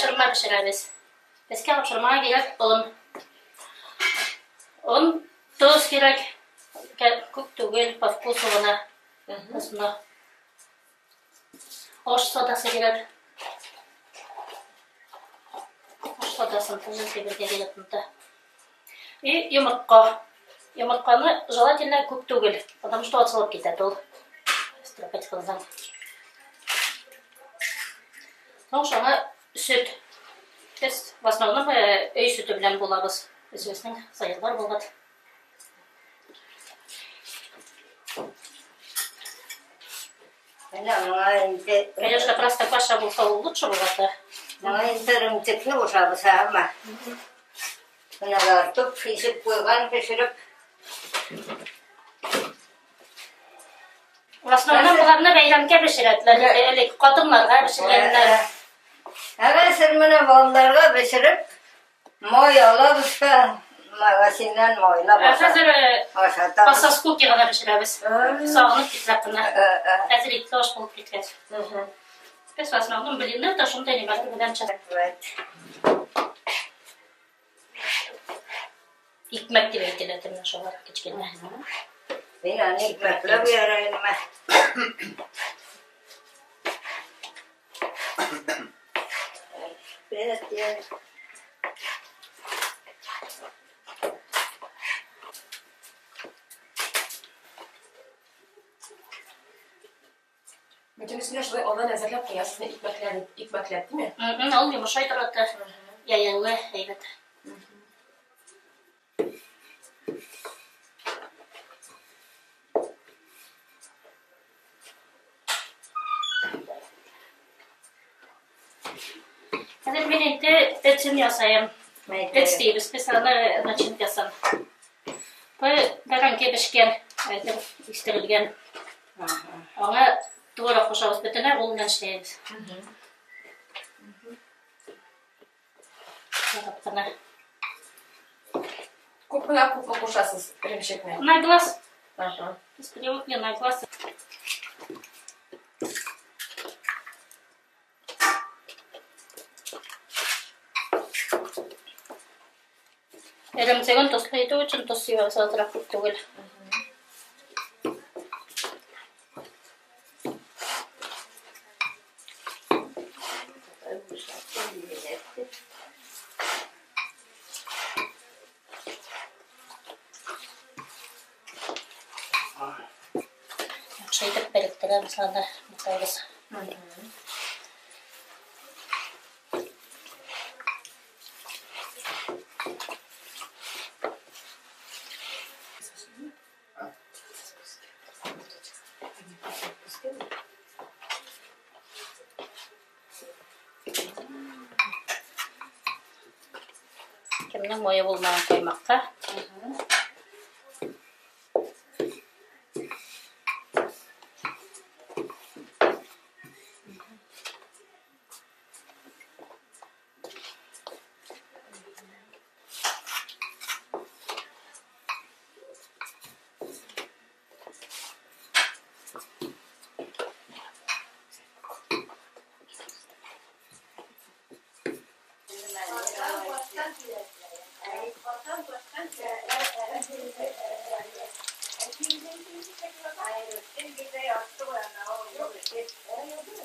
kapşırma pişireriz. Eski kapşırmaya gerek un tuz gerek. Kuk tugel по вкусу ona. Aslında oş sodası gerek. Oş sodasını tuzu sebirge gerek bunda. И yumurta. Yumurtanı желательно көп түгел, потому что отсылып кетеді ол. Стропать қылсаң. Соң жаңа сүт. Біз в основном үй сүті білен болабыз. Өзіміздің сайырлар болады. Конечно, просто каша болса лучше болады. Ірімтікні ұшабыз ама. Мыналар тұп шешіп қойған пешіріп. В основном бұларны бәйрамге пешіретілер. Қадымларға пешіргенлер. Әгәсір мұны балаларға пешіріп, мой алабыз ба, магазиннен мойлап Қазір пасаскуки ғана пешіреміз. Сағынып кетірәптіні. Әзір итлі ош болып кеткет. Біз в основном білінді, ташымды немәлі білен чәк. İkmek gibi etkiledim şu olarak geçkende. Ben anne ikmekle bir arayayım ben. Evet ya. Bütün üstüne şöyle olan hazırlap koyarsın ikmekler değil mi? Al yumuşaydır hatta. Yayılı, evet. Hadi ben de etini yasayım. Et değiliz, biz sana начинка yasan. Bu herhangi pişken, istirilgen. Ona doğru koşarız, bütüne ondan işleyiz. Ko'p qo'shasiz irinshiqni. На глаз. Biz привыкли на глаз. Erimseğin tuzluydu için tuz yiyor zaten çok değil. Şeyde belirtiler mesela mutluyuz. Kimden boya bulmadan koymakta.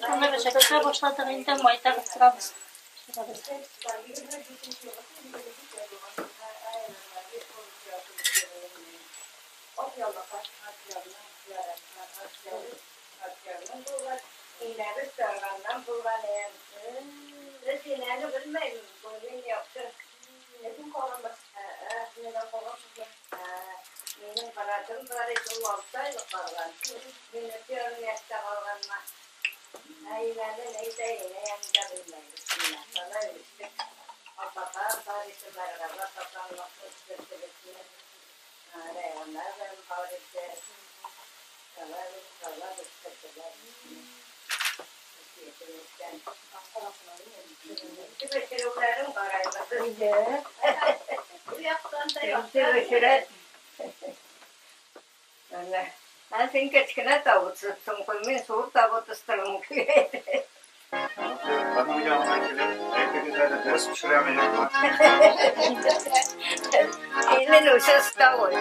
Ona bir şekilde başladığında mayda kısıramız. Ben senin keçkine tavutsuzsun, koymayın soğuk tavut ısırım ki. Bana yanına gelip Biraz pişiremeyeceğim. Elin usta ol.